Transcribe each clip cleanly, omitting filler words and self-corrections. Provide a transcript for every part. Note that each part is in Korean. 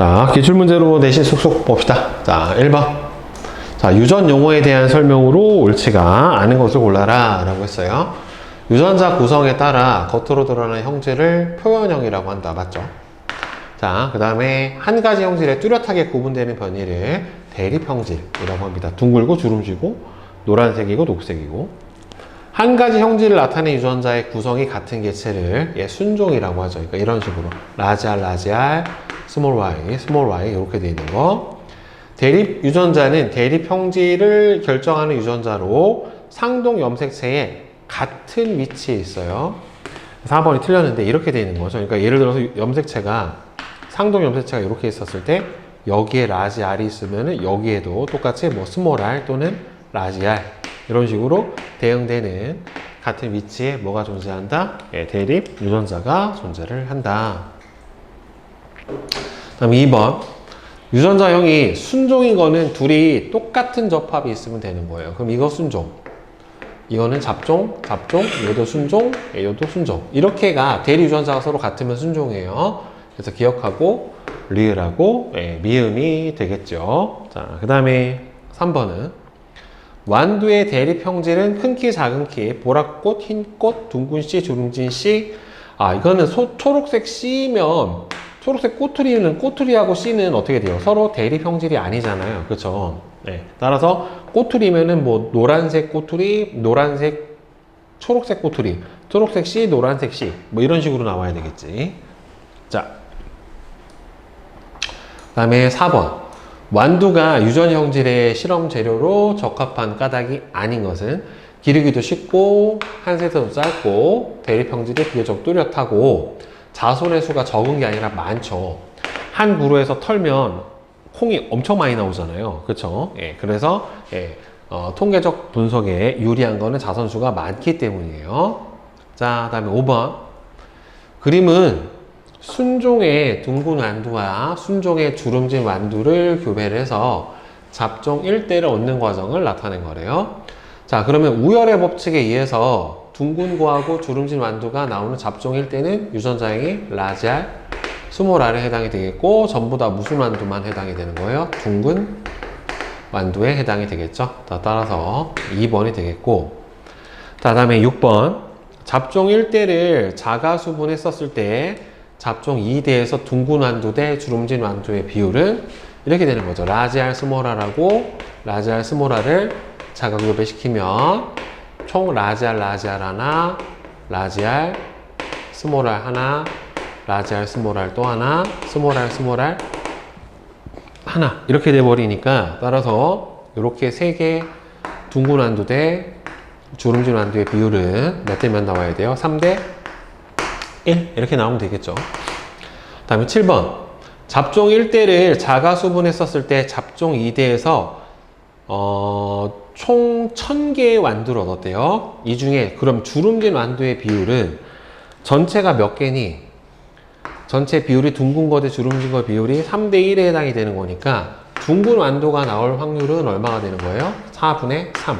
자, 기출문제로 대신 쏙쏙 봅시다. 자, 1번. 자, 유전 용어에 대한 설명으로 옳지가 않은 것을 골라라 라고 했어요. 유전자 구성에 따라 겉으로 드러나는 형질을 표현형이라고 한다. 맞죠? 자, 그 다음에 한 가지 형질에 뚜렷하게 구분되는 변이를 대립형질이라고 합니다. 둥글고 주름지고 노란색이고 녹색이고, 한 가지 형질을 나타내는 유전자의 구성이 같은 개체를 순종이라고 하죠. 그러니까 이런 식으로 라지 R, 라지 R, 스몰 y 이렇게 되어 있는 거. 대립 유전자는 대립 형질을 결정하는 유전자로 상동 염색체에 같은 위치에 있어요. 4번이 틀렸는데 이렇게 되어 있는 거죠. 그러니까 예를 들어서 염색체가 상동 염색체가 이렇게 있었을 때 여기에 라지 R이 있으면 여기에도 똑같이 뭐 스몰 R 또는 라지 R 이런 식으로 대응되는 같은 위치에 뭐가 존재한다? 예, 대립 유전자가 존재를 한다. 다음 2번. 유전자형이 순종인 거는 둘이 똑같은 접합이 있으면 되는 거예요. 그럼 이거 순종, 이거는 잡종, 얘도 순종, 얘도 순종. 이렇게가 대립 유전자가 서로 같으면 순종이에요. 그래서 기억하고 리을하고 미음이 되겠죠. 자, 그 다음에 3번은 완두의 대립 형질은 큰 키, 작은 키, 보랏꽃, 흰꽃, 둥근 씨, 주름진 씨. 이거는 초록색 씨면 초록색 꼬투리하고 씨는 어떻게 돼요? 서로 대립 형질이 아니잖아요. 그렇죠? 네. 따라서 꼬투리면은 뭐 노란색 꼬투리, 노란색 초록색 꼬투리, 초록색 씨, 노란색 씨, 뭐 이런 식으로 나와야 되겠지. 자, 그다음에 4번. 완두가 유전 형질의 실험 재료로 적합한 까닭이 아닌 것은 기르기도 쉽고 한세대도 짧고 대립 형질이 비교적 뚜렷하고 자손의 수가 적은 게 아니라 많죠. 한 그루에서 털면 콩이 엄청 많이 나오잖아요. 그렇죠? 예, 그래서 통계적 분석에 유리한 거는 자손 수가 많기 때문이에요. 자, 그다음에 5번. 그림은 순종의 둥근 완두와 순종의 주름진 완두를 교배를 해서 잡종 1대를 얻는 과정을 나타낸 거래요. 자, 그러면 우열의 법칙에 의해서 둥근 고하고 주름진 완두가 나오는 잡종 1대는 유전자형이 라지 R, 스몰 R에 해당이 되겠고, 전부 다 무슨 완두만 해당이 되는 거예요? 둥근 완두에 해당이 되겠죠. 따라서 2번이 되겠고, 그 다음에 6번. 잡종 1대를 자가수분했었을 때 잡종 2대에서 둥근 완두 대 주름진 완두의 비율은 이렇게 되는 거죠. 라지 R, 스몰 R하고 라지 R, 스몰 R을 자가교배시키면 총 라지 R, 라지 R 하나, 라지 R, 스몰 R 하나, 라지 R, 스몰 R 또 하나, 스몰 R, 스몰 R 하나 이렇게 돼버리니까, 따라서 이렇게 3개 둥근 완두 대 주름진 완두의 비율은 몇 대 몇 나와야 돼요? 3대 1 이렇게 나오면 되겠죠. 그 다음에 7번. 잡종 1대를 자가수분했었을 때 잡종 2대에서 총 1000개의 완두를 얻었대요. 이 중에 그럼 주름진 완두의 비율은 전체가 몇 개니? 전체 비율이 둥근 거 대 주름진 거 비율이 3대 1에 해당이 되는 거니까 둥근 완두가 나올 확률은 얼마가 되는 거예요? 4분의 3.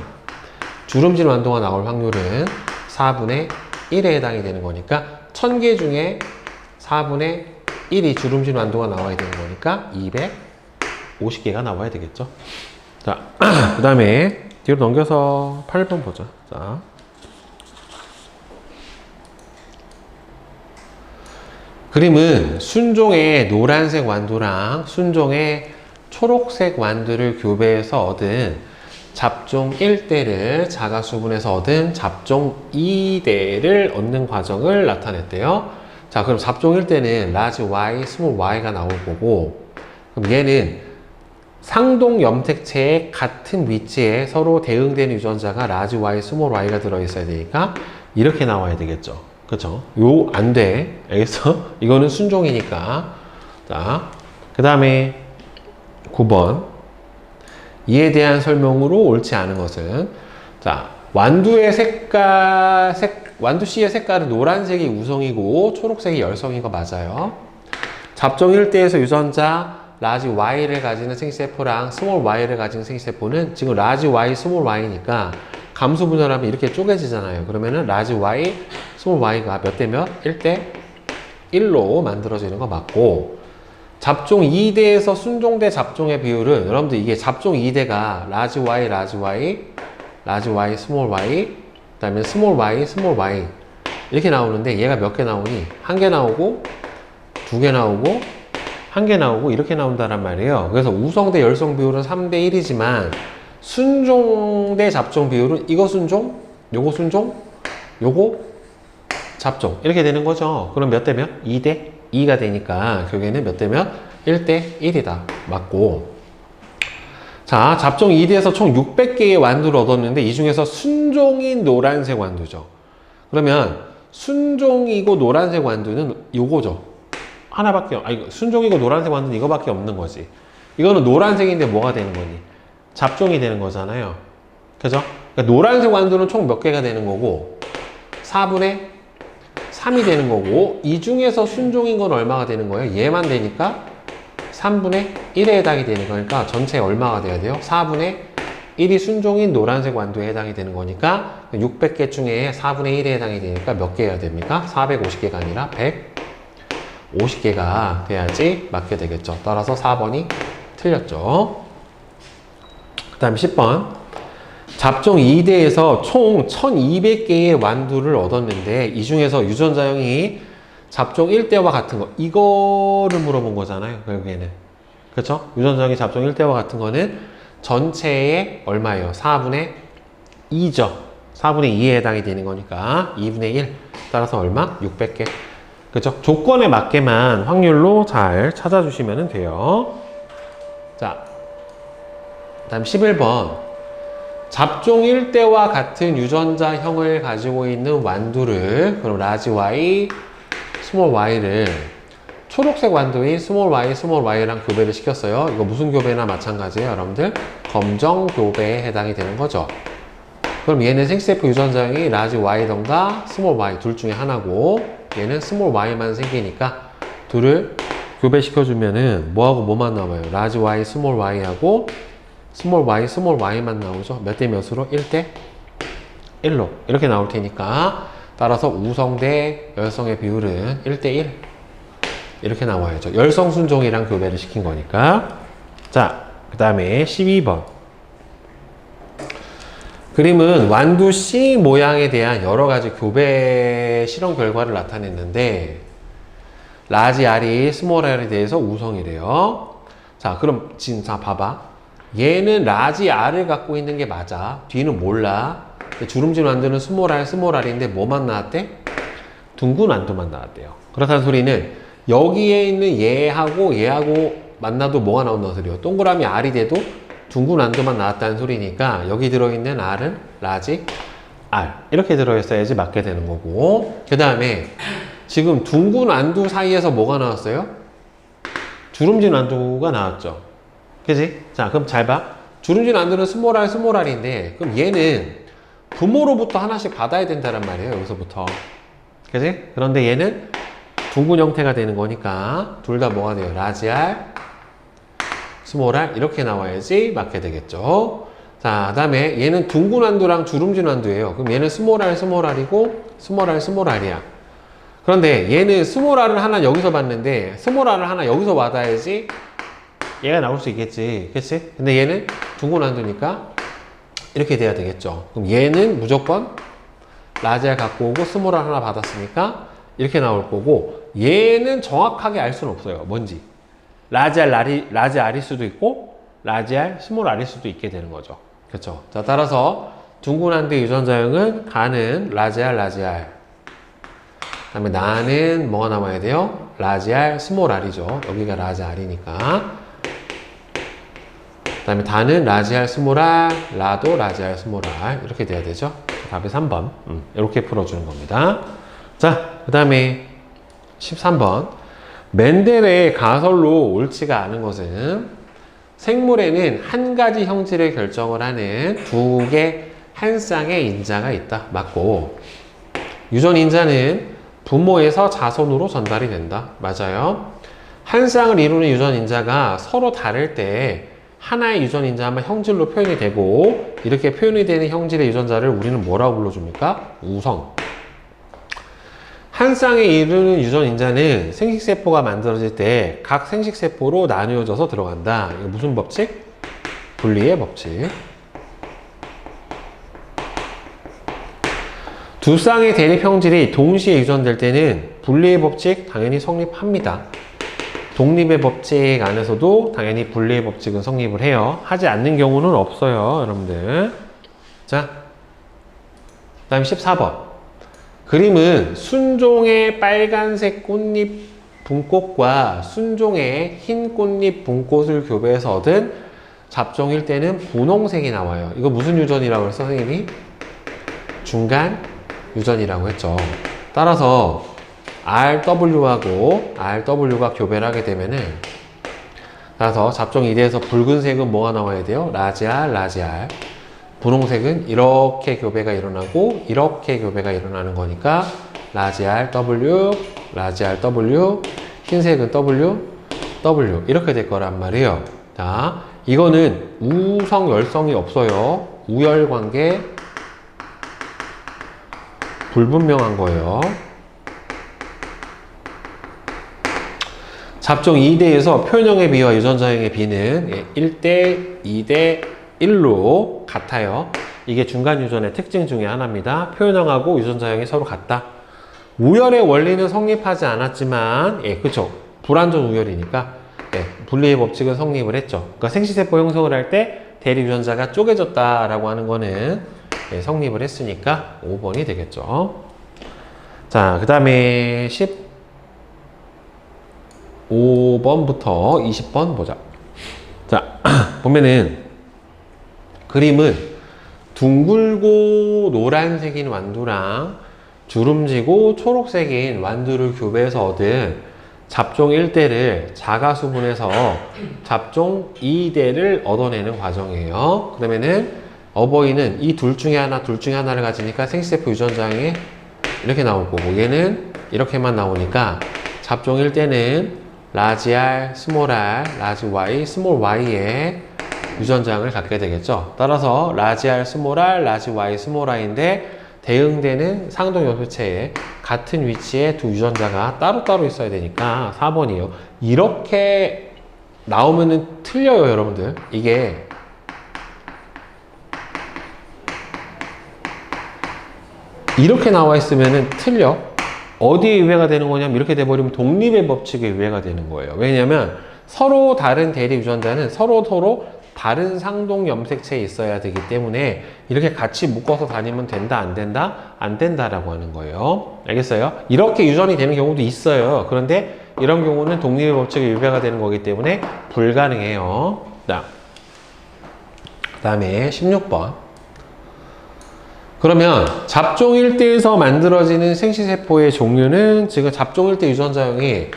주름진 완두가 나올 확률은 4분의 1에 해당이 되는 거니까 1000개 중에 4분의 1이 주름진 완두가 나와야 되는 거니까 250개가 나와야 되겠죠. 자, 그 다음에 뒤로 넘겨서 8번 보자. 자, 그림은 순종의 노란색 완두랑 순종의 초록색 완두를 교배해서 얻은 잡종 1대를 자가수분해서 얻은 잡종 2대를 얻는 과정을 나타냈대요. 자, 그럼 잡종 1대는 라지 Y, 스몰 y가 나올 거고, 그럼 얘는 상동 염색체의 같은 위치에 서로 대응되는 유전자가 라지 Y, 스몰 y가 들어있어야 되니까 이렇게 나와야 되겠죠. 그쵸? 안 돼. 알겠어? 이거는 순종이니까. 자, 그 다음에 9번. 이에 대한 설명으로 옳지 않은 것은, 자, 완두의 완두 씨의 색깔은 노란색이 우성이고 초록색이 열성인 거 맞아요. 잡종 1대에서 유전자 라지 Y를 가지는 생시세포랑 스몰 Y를 가지는 생시세포는 지금 라지 Y, 스몰 Y니까 감수 분열하면 이렇게 쪼개지잖아요. 그러면은 라지 Y, 스몰 Y가 몇 대 몇? 1대 1로 만들어지는 거 맞고, 잡종 2대에서 순종대 잡종의 비율은 여러분들 이게 잡종 2대가 라지 y, 라지 y, 라지 y, 스몰 y, 그 다음에 스몰 y, 스몰 y 이렇게 나오는데 얘가 몇 개 나오니? 한 개 나오고, 두 개 나오고, 한 개 나오고 이렇게 나온다란 말이에요. 그래서 우성 대 열성 비율은 3대 1이지만 순종 대 잡종 비율은 이거 순종, 요거 순종, 요거 잡종 이렇게 되는 거죠. 그럼 몇 대면? 2대 2가 되니까 결국에는 몇 대면? 1대 1이다. 맞고. 자, 잡종 2대에서 총 600개의 완두를 얻었는데 이 중에서 순종인 노란색 완두죠. 그러면 순종이고 노란색 완두는 요거죠. 하나밖에, 순종이고 노란색 완두는 이거밖에 없는 거지. 이거는 노란색인데 뭐가 되는 거니? 잡종이 되는 거잖아요. 그죠? 그러니까 노란색 완두는 총 몇 개가 되는 거고 4분의 3이 되는 거고 이 중에서 순종인 건 얼마가 되는 거예요? 얘만 되니까 3분의 1에 해당이 되는 거니까 전체 얼마가 돼야 돼요? 4분의 1이 순종인 노란색 완두에 해당이 되는 거니까 600개 중에 4분의 1에 해당이 되니까 몇 개 해야 됩니까? 450개가 아니라 150개가 돼야지 맞게 되겠죠. 따라서 4번이 틀렸죠. 그 다음 10번. 잡종 2대에서 총 1200개의 완두를 얻었는데 이 중에서 유전자형이 잡종 1대와 같은 거 이거를 물어본 거잖아요. 결국에는. 그렇죠? 유전자형이 잡종 1대와 같은 거는 전체의 얼마예요? 4분의 2죠. 4분의 2에 해당이 되는 거니까 2분의 1 따라서 얼마? 600개. 그렇죠? 조건에 맞게만 확률로 잘 찾아주시면 돼요. 자, 다음 11번. 잡종 1대와 같은 유전자형을 가지고 있는 완두를 그럼 라지 y, 스몰 y를 초록색 완두인 스몰 y랑 교배를 시켰어요. 이거 무슨 교배나 마찬가지예요, 여러분들. 검정 교배에 해당이 되는 거죠. 그럼 얘는 생CF 유전자형이 라지 y던가 스몰 y 둘 중에 하나고 얘는 스몰 y만 생기니까 둘을 교배시켜주면은 뭐하고 뭐만 남아요? 라지 y, 스몰 y하고 스몰 y만 나오죠. 몇 대 몇으로? 1대 1로 이렇게 나올 테니까 따라서 우성 대 열성의 비율은 1대 1 이렇게 나와야죠. 열성 순종이랑 교배를 시킨 거니까. 자, 그 다음에 12번 그림은 완두 C 모양에 대한 여러 가지 교배 실험 결과를 나타냈는데 라지 R이 스몰 R에 대해서 우성이래요. 자, 그럼 지금 자 봐봐. 얘는 라지 R을 갖고 있는 게 맞아. 뒤는 몰라. 주름진 완두는 스몰 R인데 뭐만 나왔대? 둥근 완두만 나왔대요. 그렇다는 소리는 여기에 있는 얘하고 만나도 뭐가 나온다는 소리예요? 동그라미 R이 돼도 둥근 완두만 나왔다는 소리니까 여기 들어있는 R은 라지 R 이렇게 들어있어야지 맞게 되는 거고 그 다음에 지금 둥근 완두 사이에서 뭐가 나왔어요? 주름진 완두가 나왔죠. 그지? 자, 그럼 잘 봐. 주름진 완두는 스몰 R인데 그럼 얘는 부모로부터 하나씩 받아야 된다는 말이에요. 여기서부터. 그지? 그런데 얘는 둥근 형태가 되는 거니까 둘 다 뭐가 돼요? 라지 R, 스몰 R 이렇게 나와야지 맞게 되겠죠. 자, 그 다음에 얘는 둥근 완두랑 주름진 완두예요. 그럼 얘는 스몰 R이고 스몰 R이야. 그런데 얘는 스몰 R을 하나 여기서 받는데 스몰 R을 하나 여기서 받아야지 얘가 나올 수 있겠지. 그치? 근데 얘는 둥근 완두니까 이렇게 돼야 되겠죠. 그럼 얘는 무조건 라지 R 갖고 오고 스몰 R 하나 받았으니까 이렇게 나올 거고 얘는 정확하게 알 수는 없어요. 뭔지. 라지 R일 수도 있고 라지 R, 스몰 R일 수도 있게 되는 거죠. 그렇죠? 자, 따라서 둥근 완두 유전자형은 가는 라지 R. 그 다음에 나는 뭐가 남아야 돼요? 라지 R, 스몰 R이죠. 여기가 라지 R이니까. 그 다음에 다는 라지 R, 스몰 R, 라도 라지 R, 스몰 R 이렇게 돼야 되죠. 답이 3번 이렇게 풀어주는 겁니다. 자, 그 다음에 13번 멘델의 가설로 옳지가 않은 것은 생물에는 한 가지 형질을 결정을 하는 두 개 한 쌍의 인자가 있다. 맞고 유전 인자는 부모에서 자손으로 전달이 된다. 맞아요. 한 쌍을 이루는 유전 인자가 서로 다를 때 하나의 유전 인자만 형질로 표현이 되고 이렇게 표현이 되는 형질의 유전자를 우리는 뭐라고 불러줍니까? 우성. 한 쌍에 이르는 유전인자는 생식세포가 만들어질 때 각 생식세포로 나누어져서 들어간다. 이거 무슨 법칙? 분리의 법칙. 두 쌍의 대립 형질이 동시에 유전될 때는 분리의 법칙 당연히 성립합니다. 독립의 법칙 안에서도 당연히 분리의 법칙은 성립을 해요. 하지 않는 경우는 없어요, 여러분들. 자, 그 다음 14번. 그림은 순종의 빨간색 꽃잎 분꽃과 순종의 흰 꽃잎 분꽃을 교배해서 얻은 잡종일 때는 분홍색이 나와요. 이거 무슨 유전이라고 했어, 선생님이? 중간 유전이라고 했죠. 따라서 RW하고 RW가 교배를 하게 되면은, 따라서 잡종 2대에서 붉은색은 뭐가 나와야 돼요? 라지 R, 라지 R. 분홍색은 이렇게 교배가 일어나고 이렇게 교배가 일어나는 거니까 라지 R, W, 라지 R, W, 흰색은 W, W 이렇게 될 거란 말이에요. 자, 이거는 우성 열성이 없어요. 우열 관계 불분명한 거예요. 잡종 2대에서 표현형의 비와 유전자형의 비는 1대, 2대, 1로 같아요. 이게 중간 유전의 특징 중에 하나입니다. 표현형하고 유전자형이 서로 같다. 우열의 원리는 성립하지 않았지만, 그쵸. 불완전 우열이니까, 분리의 법칙은 성립을 했죠. 그러니까 생식세포 형성을 할 때 대립 유전자가 쪼개졌다라고 하는 거는 성립을 했으니까 5번이 되겠죠. 자, 그 다음에 15번부터 20번 보자. 자, 보면은 그림은 둥글고 노란색인 완두랑 주름지고 초록색인 완두를 교배해서 얻은 잡종 1대를 자가수분해서 잡종 2대를 얻어내는 과정이에요. 그러면은 어버이는 이 둘 중에 하나를 가지니까 생식세포 유전자형이 이렇게 나올 거고, 얘는 이렇게만 나오니까 잡종 1대는 라지 R, 스몰 R, 라지 Y, 스몰 Y의 유전자형을 갖게 되겠죠. 따라서 라지 R, 스몰 R, 라지 Y, 스몰 I인데 대응되는 상동염색체에 같은 위치에 두 유전자가 따로따로 있어야 되니까 4번이에요. 이렇게 나오면은 틀려요, 여러분들. 이게 이렇게 나와 있으면은 틀려. 어디에 의뢰가 되는 거냐면 이렇게 돼버리면 독립의 법칙에 의뢰가 되는 거예요. 왜냐면 서로 다른 대립 유전자는 서로 다른 상동 염색체에 있어야 되기 때문에 이렇게 같이 묶어서 다니면 된다, 안 된다? 안 된다라고 하는 거예요. 알겠어요? 이렇게 유전이 되는 경우도 있어요. 그런데 이런 경우는 독립의 법칙에 위배가 되는 거기 때문에 불가능해요. 자, 그 다음에 16번. 그러면 잡종 1대에서 만들어지는 생식세포의 종류는 지금 잡종 1대 유전자형이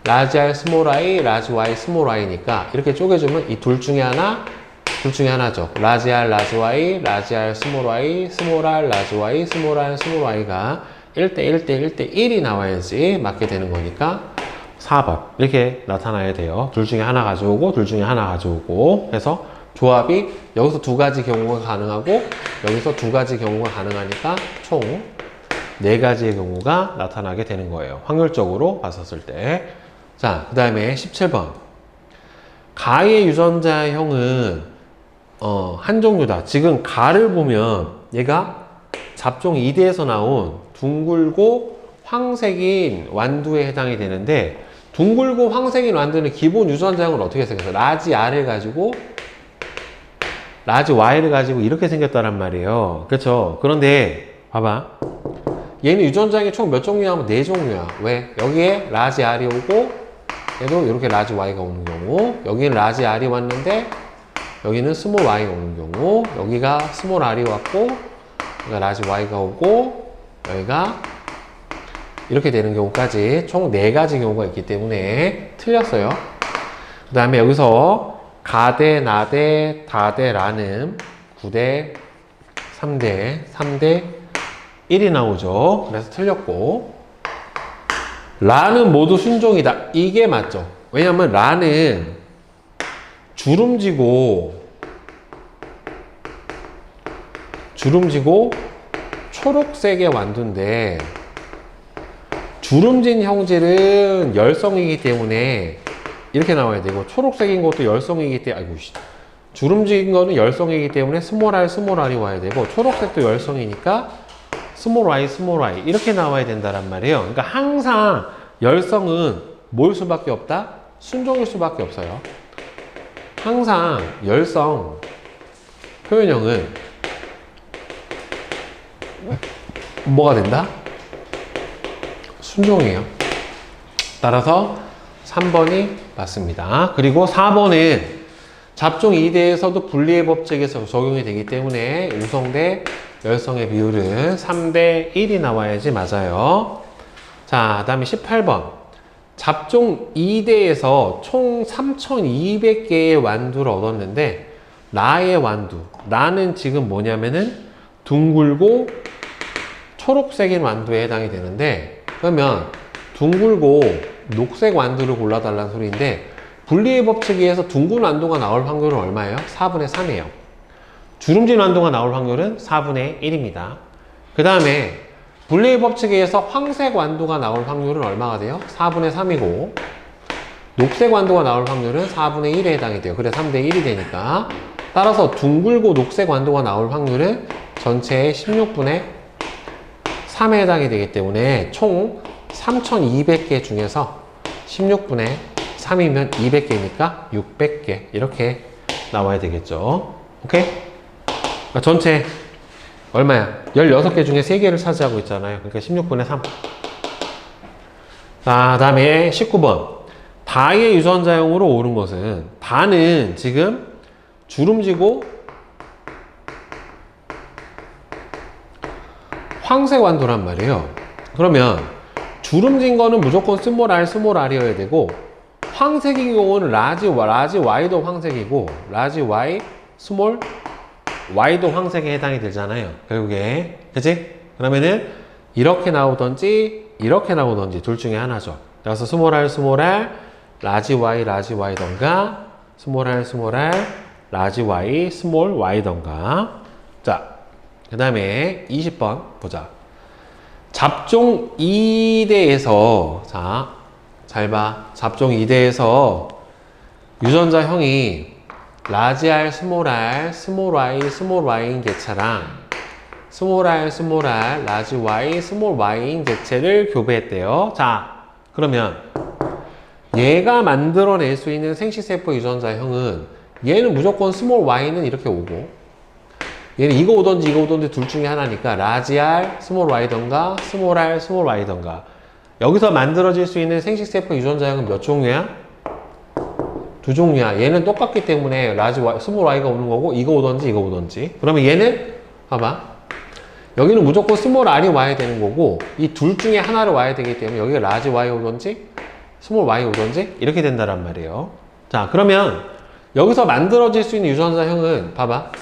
라지 R, 스몰 I, 라지 Y, 스몰 I니까 이렇게 쪼개주면 이 둘 중에 하나죠. 라지 R, 라지 Y, 라지 R, 스몰 Y, 스몰 R, 라지 Y, 스몰 R, 스몰 Y가 1대 1대 1대 1이 나와야지 맞게 되는 거니까 4번 이렇게 나타나야 돼요. 둘 중에 하나 가져오고 둘 중에 하나 가져오고 해서 조합이 여기서 두 가지 경우가 가능하고 여기서 두 가지 경우가 가능하니까 총 4가지의 경우가 나타나게 되는 거예요. 확률적으로 봤었을 때. 자, 그 다음에 17번. 가의 유전자형은 한 종류다. 지금 가를 보면 얘가 잡종 2대에서 나온 둥글고 황색인 완두에 해당이 되는데 둥글고 황색인 완두는 기본 유전자형을 어떻게 생겼어요? 라지 R을 가지고 라지 Y를 가지고 이렇게 생겼다란 말이에요. 그렇죠? 그런데 봐봐. 얘는 유전자형이 총 몇 종류야 하면 4종류야. 왜? 여기에 라지 R이 오고 얘도 이렇게 라지 Y가 오는 경우, 여기는 라지 R이 왔는데 여기는 스몰 Y가 오는 경우, 여기가 스몰 R이 왔고 여기가 라지 Y가 오고 여기가 이렇게 되는 경우까지 총 4가지 경우가 있기 때문에 틀렸어요. 그 다음에 여기서 가대, 나대, 다대, 라는 9대, 3대, 3대, 1이 나오죠. 그래서 틀렸고 라는 모두 순종이다. 이게 맞죠. 왜냐면 라는 주름지고 초록색의 완두인데 주름진 형질은 열성이기 때문에 이렇게 나와야 되고, 초록색인 것도 열성이기 때문에, 아이고, 주름진 거는 열성이기 때문에 스몰 r이 와야 되고, 초록색도 열성이니까 스몰 y 이렇게 나와야 된다란 말이에요. 그러니까 항상 열성은 뭘 수밖에 없다? 순종일 수밖에 없어요. 항상 열성 표현형은 뭐가 된다? 순종이에요. 따라서 3번이 맞습니다. 그리고 4번은 잡종 2대에서도 분리의 법칙에서 적용이 되기 때문에 우성 대 열성의 비율은 3대 1이 나와야지 맞아요. 자, 그 다음에 18번. 잡종 2대에서 총 3,200개의 완두를 얻었는데, 라의 완두. 라는 지금 뭐냐면은 둥글고 초록색인 완두에 해당이 되는데, 그러면 둥글고 녹색 완두를 골라달라는 소리인데, 분리의 법칙에 의해서 둥근 완두가 나올 확률은 얼마예요? 4분의 3이에요. 주름진 완두가 나올 확률은 4분의 1입니다. 그 다음에 분리의 법칙에 의해서 황색 완두가 나올 확률은 얼마가 돼요? 4분의 3이고, 녹색 완두가 나올 확률은 4분의 1에 해당이 돼요. 그래 3대 1이 되니까. 따라서 둥글고 녹색 완두가 나올 확률은 전체의 16분의 3에 해당이 되기 때문에 총 3,200개 중에서 16분의 3이면 200개니까 600개 이렇게 나와야 되겠죠. 오케이? 그러니까 전체 얼마야? 16개 중에 3개를 차지하고 있잖아요. 그러니까 16분의 3. 자, 다음에 19번. 다의 유전자형으로 오른 것은, 다는 지금 주름지고 황색 완두란 말이에요. 그러면 주름진 거는 무조건 스몰 R이어야 되고, 황색인 경우는 라지 Y도 황색이고, 라지 Y, 스몰 Y도 황색에 해당이 되잖아요. 결국에. 그치? 그러면은 이렇게 나오던지 이렇게 나오던지 둘 중에 하나죠. 그래서 스몰 R, 라지 Y던가, 스몰 R, 라지 Y, 스몰 Y던가. 자, 그 다음에 20번 보자. 잡종 2대에서, 자, 잘 봐. 잡종 2대에서 유전자형이 라지 R, 스몰 Y인 개체랑 스몰 R, 라지 Y, 스몰 Y인 개체를 교배했대요. 자, 그러면 얘가 만들어낼 수 있는 생식세포 유전자형은, 얘는 무조건 스몰 Y는 이렇게 오고, 얘는 이거 오던지 둘 중에 하나니까 라지 R, 스몰 Y던가, 스몰 R, 스몰 Y던가. 여기서 만들어질 수 있는 생식세포 유전자형은 몇 종류야? 2종류야. 얘는 똑같기 때문에 라지 Y, 스몰 Y가 오는 거고, 이거 오던지. 그러면 얘는 봐봐. 여기는 무조건 스몰 R이 와야 되는 거고, 이 둘 중에 하나를 와야 되기 때문에 여기가 라지 Y 오던지 스몰 Y 오던지 이렇게 된다란 말이에요. 자, 그러면 여기서 만들어질 수 있는 유전자형은 봐봐.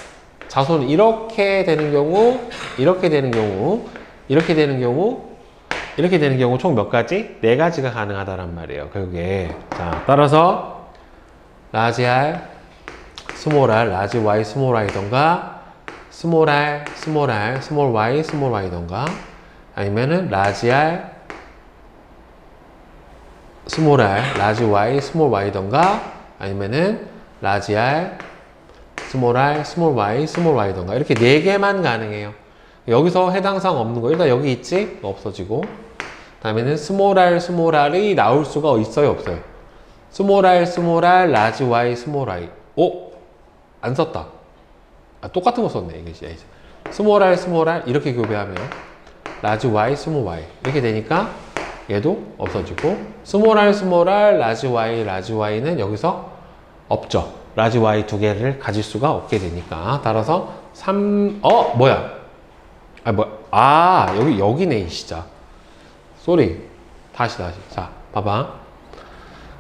자손 이렇게 되는 경우, 이렇게 되는 경우, 이렇게 되는 경우, 이렇게 되는 경우 총 몇 가지? 4가지가 가능하다란 말이에요. 결국에. 자, 따라서 라지 R, 스몰 R, 라지 Y, 스몰 Y던가, 스몰 R, 스몰 Y, 스몰 Y던가, 아니면은 라지 R, 스몰 R, 라지 Y, 스몰 Y던가, 아니면은 라지 R, 스몰 Y, 스몰 Y던가. 이렇게 4개만 가능해요. 여기서 해당사항 없는 거. 일단 여기 있지? 없어지고. 다음에는 스몰 R이 나올 수가 있어요, 없어요? 스몰 R, 라지 Y, 스몰 Y. 오? 안 썼다. 아, 똑같은 거 썼네, 이게. 스몰 R, 이렇게 교배하면 라지 Y, 스몰 Y. 이렇게 되니까 얘도 없어지고, 스몰 R, 라지 Y는 여기서 없죠. 라지 Y 2개를 가질 수가 없게 되니까. 따라서 뭐야? 여기네, 진짜. 쏘리. 다시. 자, 봐봐.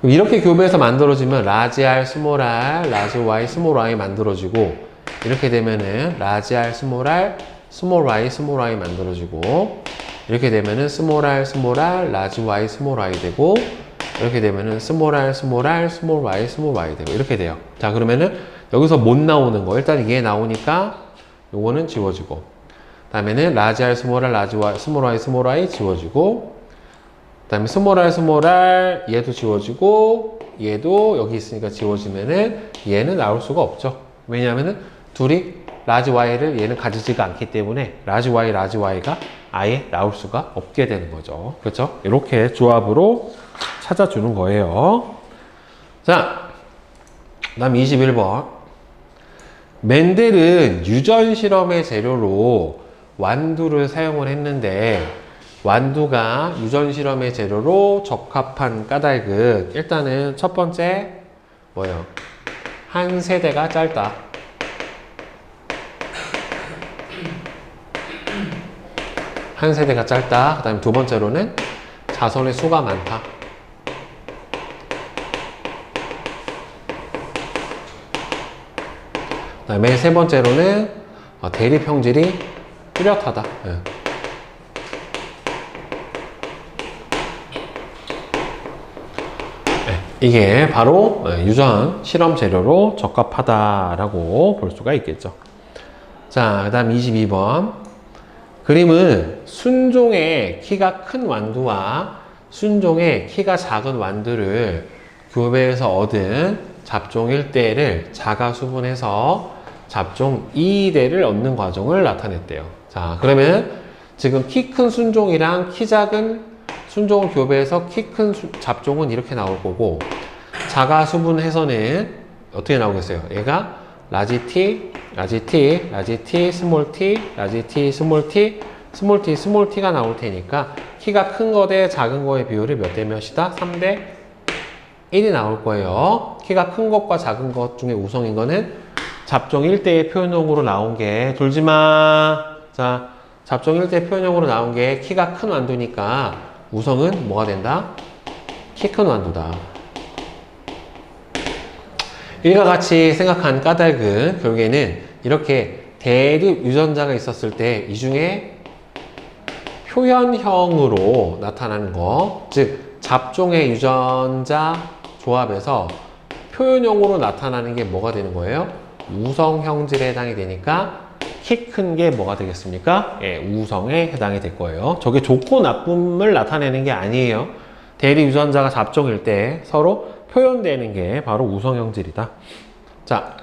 이렇게 교배해서 만들어지면 라지 R, 스몰 R, 라지 Y, 스몰 Y 만들어지고, 이렇게 되면은 라지 R, 스몰 Y 만들어지고, 이렇게 되면은 스몰 R, 라지 Y, 스몰 Y 되고, 이렇게 되면은 스몰 R, 스몰 Y 되고, 이렇게 돼요. 자, 그러면은 여기서 못 나오는 거. 일단 이게 나오니까 요거는 지워지고, 다음에는 라지 R, 스몰 R, 라지 Y, 스몰 Y 지워지고, 다음에 스몰 r 스몰 r 얘도 지워지고 얘도 여기 있으니까 지워지면은 얘는 나올 수가 없죠. 왜냐하면은 둘이 라지 y를 얘는 가지지가 않기 때문에 라지 y가 아예 나올 수가 없게 되는 거죠. 그렇죠? 이렇게 조합으로 찾아주는 거예요. 자, 다음 21번. 멘델은 유전 실험의 재료로 완두를 사용을 했는데 완두가 유전 실험의 재료로 적합한 까닭은 일단은 첫 번째 뭐예요? 한 세대가 짧다. 한 세대가 짧다. 그 다음에 두 번째로는 자손의 수가 많다. 그 다음에 세 번째로는 대립 형질이 뚜렷하다. 예. 이게 바로 유전 실험 재료로 적합하다라고 볼 수가 있겠죠. 자, 그 다음 22번. 그림은 순종의 키가 큰 완두와 순종의 키가 작은 완두를 교배에서 얻은 잡종 1대를 자가 수분해서 잡종 2대를 얻는 과정을 나타냈대요. 자, 그러면 지금 키 큰 순종이랑 키 작은 순종을 교배해서 키 큰 잡종은 이렇게 나올 거고, 자가 수분해서는 어떻게 나오겠어요? 얘가 라지 t, 라지 t, 라지 t, 스몰 t, 라지 t, 스몰 t, 스몰 t, 스몰 t가 나올 테니까 키가 큰 거 대 작은 거의 비율이 몇 대 몇이다? 3대 1이 나올 거예요. 키가 큰 것과 작은 것 중에 우성인 거는 잡종 1대의 표현형으로 나온 게, 돌지마. 자, 잡종 1대 표현형으로 나온 게 키가 큰 완두니까 우성은 뭐가 된다? 키 큰 완두다. 일과 같이 생각한 까닭은 결국에는 이렇게 대립 유전자가 있었을 때 이 중에 표현형으로 나타나는 거, 즉 잡종의 유전자 조합에서 표현형으로 나타나는 게 뭐가 되는 거예요? 우성 형질에 해당이 되니까 키 큰 게 뭐가 되겠습니까? 예, 우성에 해당이 될 거예요. 저게 좋고 나쁨을 나타내는 게 아니에요. 대립 유전자가 잡종일 때 서로 표현되는 게 바로 우성 형질이다. 자,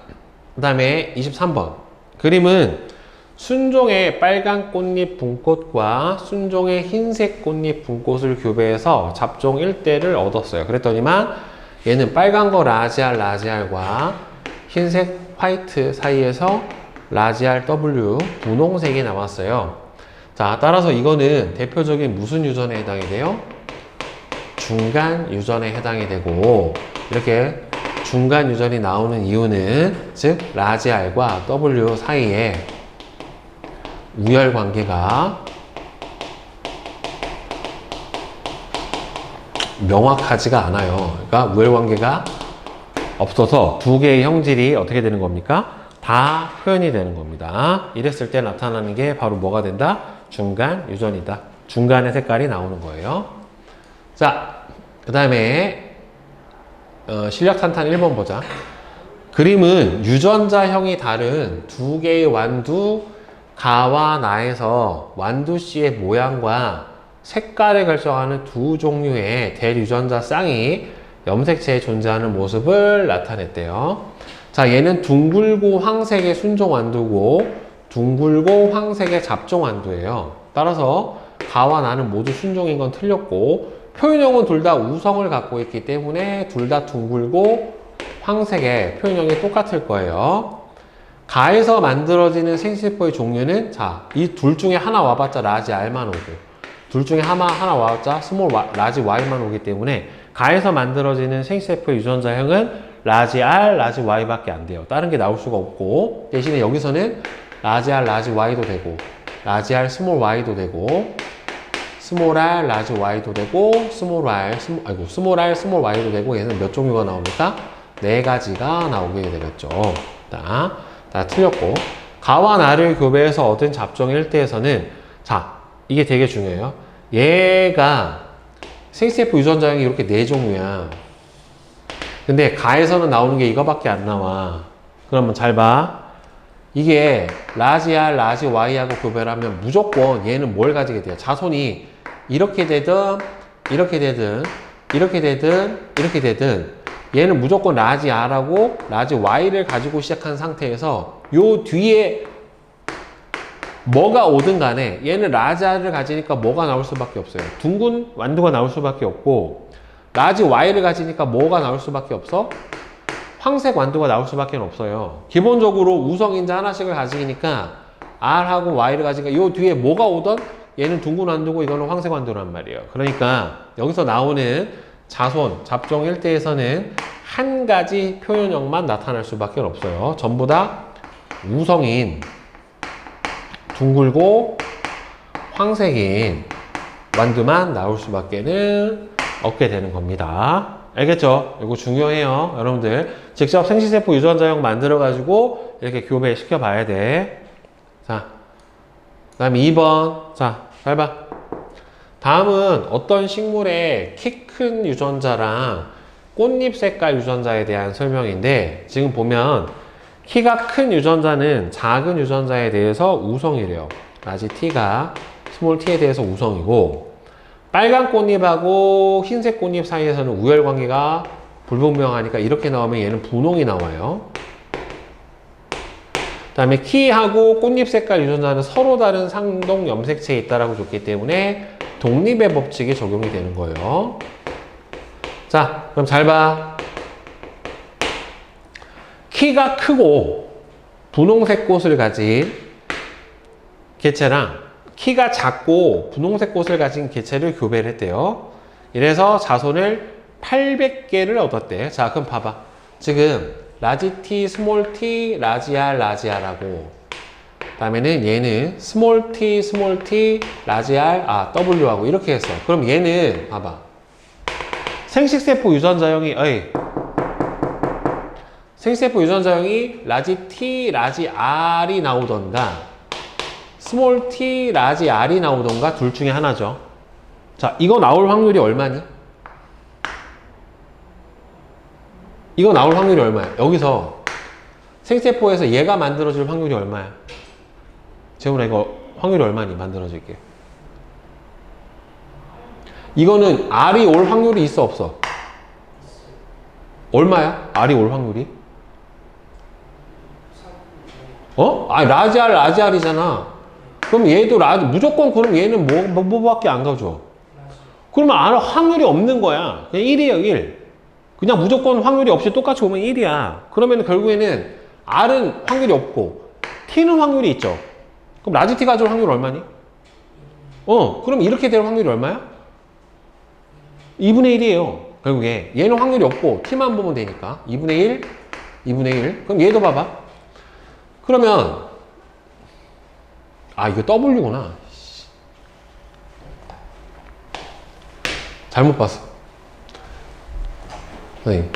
그 다음에 23번. 그림은 순종의 빨간 꽃잎 분꽃과 순종의 흰색 꽃잎 분꽃을 교배해서 잡종 1대를 얻었어요. 그랬더니만 얘는 빨간 거 라지알과 흰색 화이트 사이에서 라지알 W 분홍색이 나왔어요. 자, 따라서 이거는 대표적인 무슨 유전에 해당이 돼요? 중간 유전에 해당이 되고, 이렇게 중간 유전이 나오는 이유는 즉 라지알과 W 사이에 우열 관계가 명확하지가 않아요. 그러니까 우열 관계가 없어서 두 개의 형질이 어떻게 되는 겁니까? 다 표현이 되는 겁니다. 이랬을 때 나타나는 게 바로 뭐가 된다? 중간 유전이다. 중간의 색깔이 나오는 거예요. 자, 그 다음에 실력 탄탄 1번 보자. 그림은 유전자형이 다른 두 개의 완두 가와 나에서 완두 씨의 모양과 색깔을 결정하는 두 종류의 대유전자 쌍이 염색체에 존재하는 모습을 나타냈대요. 자, 얘는 둥글고 황색의 순종 완두고 둥글고 황색의 잡종 완두예요. 따라서 가와 나는 모두 순종인 건 틀렸고, 표현형은 둘 다 우성을 갖고 있기 때문에 둘 다 둥글고 황색의 표현형이 똑같을 거예요. 가에서 만들어지는 생세포의 종류는, 자, 이 둘 중에 하나 와봤자 라지 R만 오고, 둘 중에 하나 와봤자 스몰 라지 Y만 오기 때문에 가에서 만들어지는 생세포의 유전자형은 라지 R, 라지 Y밖에 안 돼요. 다른 게 나올 수가 없고, 대신에 여기서는 라지 R, 라지 Y도 되고, 라지 R, 스몰 Y도 되고, 스몰 R, 라지 Y도 되고, 스몰 R, 스몰 Y도 되고, 얘는 몇 종류가 나옵니까? 4가지가 나오게 되겠죠. 다 틀렸고, 가와 나를 교배해서 얻은 잡종 1대에서는, 자, 이게 되게 중요해요. 얘가 생세포 유전자형이 이렇게 4종류야. 근데 가에서는 나오는 게 이거밖에 안 나와. 그러면 잘 봐. 이게 라지 R, 라지 Y하고 교배를 하면 무조건 얘는 뭘 가지게 돼요? 자손이 이렇게 되든 이렇게 되든 이렇게 되든 이렇게 되든 얘는 무조건 라지 R하고 라지 Y를 가지고 시작한 상태에서 요 뒤에 뭐가 오든 간에 얘는 라지 R을 가지니까 뭐가 나올 수밖에 없어요. 둥근 완두가 나올 수밖에 없고 라지 Y를 가지니까 뭐가 나올 수밖에 없어? 황색 완두가 나올 수밖에 없어요. 기본적으로 우성인자 하나씩을 가지니까 R하고 Y를 가지니까 요 뒤에 뭐가 오던 얘는 둥근 완두고 이거는 황색 완두란 말이에요. 그러니까 여기서 나오는 자손, 잡종 일대에서는 한 가지 표현형만 나타날 수밖에 없어요. 전부 다 우성인, 둥글고 황색인 완두만 나올 수밖에는 없게 되는 겁니다. 알겠죠? 이거 중요해요. 여러분들 직접 생식세포 유전자형 만들어가지고 이렇게 교배시켜 봐야 돼. 자, 그 다음에 2번. 자, 잘 봐. 다음은 어떤 식물의 키 큰 유전자랑 꽃잎 색깔 유전자에 대한 설명인데, 지금 보면 키가 큰 유전자는 작은 유전자에 대해서 우성이래요. 라지 T가 스몰 t에 대해서 우성이고, 빨간 꽃잎하고 흰색 꽃잎 사이에서는 우열 관계가 불분명하니까 이렇게 나오면 얘는 분홍이 나와요. 그 다음에 키하고 꽃잎 색깔 유전자는 서로 다른 상동 염색체에 있다라고 줬기 때문에 독립의 법칙이 적용이 되는 거예요. 자, 그럼 잘 봐. 키가 크고 분홍색 꽃을 가진 개체랑 키가 작고 분홍색 꽃을 가진 개체를 교배를 했대요. 이래서 자손을 800개를 얻었대. 자, 그럼 봐봐. 지금 라지 T, 스몰 t, 라지 R, 라지 R하고 다음에는 얘는 스몰 t, 스몰 t, 라지 R, W하고 이렇게 했어. 그럼 얘는 봐봐. 생식세포 유전자형이 생식세포 유전자형이 라지 T, 라지 R이 나오던가 스몰 t, 라지 R이 나오던가 둘 중에 하나죠. 자, 이거 나올 확률이 얼마니? 이거 나올 확률이 얼마야? 여기서 생세포에서 얘가 만들어질 확률이 얼마야? 재훈아, 이거 확률이 얼마니? 만들어질게. 이거는 R이 올 확률이 있어, 없어? 얼마야? R이 올 확률이? 라지 R, 라지 R이잖아. 그럼 얘도 무조건 그럼 얘는 뭐밖에 안 가져? 그러면 확률이 없는 거야. 그냥 1이에요, 1. 그냥 무조건 확률이 없이 똑같이 오면 1이야. 그러면 결국에는 R은 확률이 없고 T는 확률이 있죠. 그럼 라지 T 가져올 확률 얼마니? 그럼 이렇게 될 확률이 얼마야? 2분의 1이에요. 결국에 얘는 확률이 없고 T만 보면 되니까 2분의 1, 2분의 1. 그럼 얘도 봐봐. 그러면 이거 W구나. 잘못 봤어. 선생님.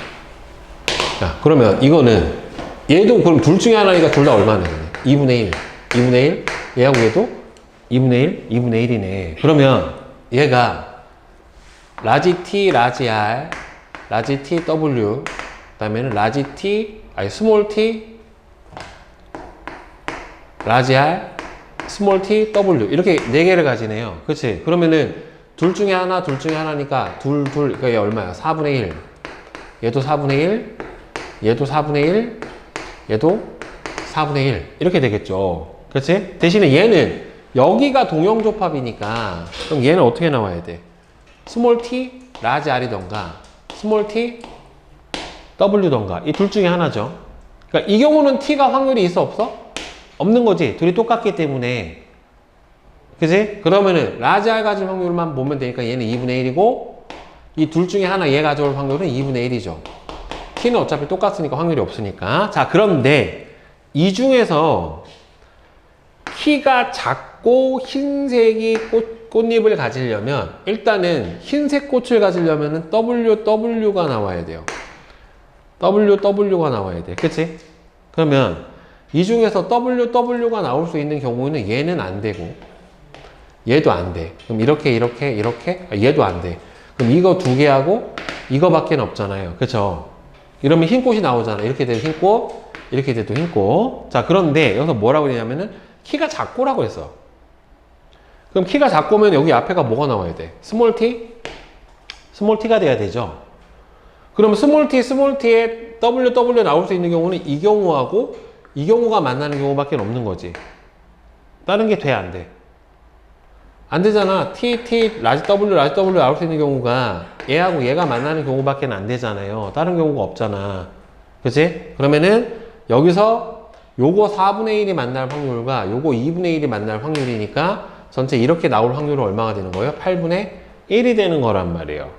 자, 그러면 이거는 얘도 그럼 둘 중에 하나니까 둘 다 얼마네? 2분의 1. 2분의 1. 얘하고 얘도 2분의 1. 2분의 1이네. 그러면 얘가 라지 T, 라지 R, 라지 T, W, 그 다음에는 라지 T, 스몰 t, 라지 R, 스몰 t, W 이렇게 4개를 가지네요. 그치? 그러면은 둘 중에 하나니까 그러니까 얘 얼마야? 4분의 1. 얘도 4분의 1, 얘도 4분의 1, 얘도 4분의 1 이렇게 되겠죠. 그치? 대신에 얘는 여기가 동형조합이니까 그럼 얘는 어떻게 나와야 돼? 스몰 t, 라지 R이던가 스몰 t, W던가 이 둘 중에 하나죠. 그러니까 이 경우는 t가 확률이 있어 없어? 없는 거지. 둘이 똑같기 때문에. 그치? 그러면은 라지 R 가질 확률만 보면 되니까 얘는 2분의 1이고 이 둘 중에 하나 얘 가져올 확률은 2분의 1이죠. t는 어차피 똑같으니까 확률이 없으니까. 자, 그런데 이 중에서 키가 작고 흰색이 꽃잎을 가지려면 일단은 흰색 꽃을 가지려면은 WW가 나와야 돼요. WW가 나와야 돼. 그치? 그러면 이 중에서 WW가 나올 수 있는 경우는 얘는 안 되고 얘도 안 돼. 그럼 이렇게 얘도 안 돼. 그럼 이거 두 개하고 이거밖에 없잖아요. 그쵸? 이러면 흰 꽃이 나오잖아. 이렇게 돼도 흰 꽃, 이렇게 돼도 흰 꽃. 자, 그런데 여기서 뭐라고 했냐면은 키가 작고라고 했어. 그럼 키가 작고면 여기 앞에가 뭐가 나와야 돼? 스몰 t, 스몰 t가 돼야 되죠. 그럼 스몰 t에 w 나올 수 있는 경우는 이 경우하고 이 경우가 만나는 경우밖에 없는 거지. 다른 게 돼, 안 돼? 안 되잖아. 라지 W 나올 수 있는 경우가 얘하고 얘가 만나는 경우밖에 안 되잖아요. 다른 경우가 없잖아. 그치? 그러면은 여기서 요거 4분의 1이 만날 확률과 요거 2분의 1이 만날 확률이니까 전체 이렇게 나올 확률은 얼마가 되는 거예요? 8분의 1이 되는 거란 말이에요.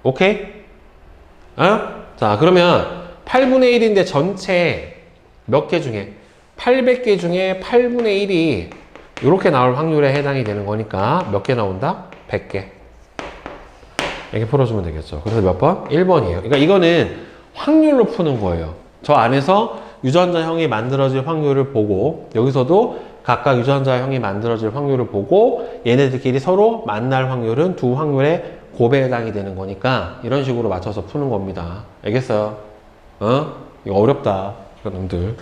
오케이? 어? 자, 그러면 8분의 1인데 전체 몇 개 중에 800개 중에 8분의 1이 이렇게 나올 확률에 해당이 되는 거니까 몇 개 나온다? 100개. 이렇게 풀어주면 되겠죠. 그래서 몇 번? 1번이에요. 그러니까 이거는 확률로 푸는 거예요. 저 안에서 유전자형이 만들어질 확률을 보고 여기서도 각각 유전자형이 만들어질 확률을 보고 얘네들끼리 서로 만날 확률은 두 확률의 곱에 해당이 되는 거니까 이런 식으로 맞춰서 푸는 겁니다. 알겠어요? 어? 이거 어렵다. 이거 놈들.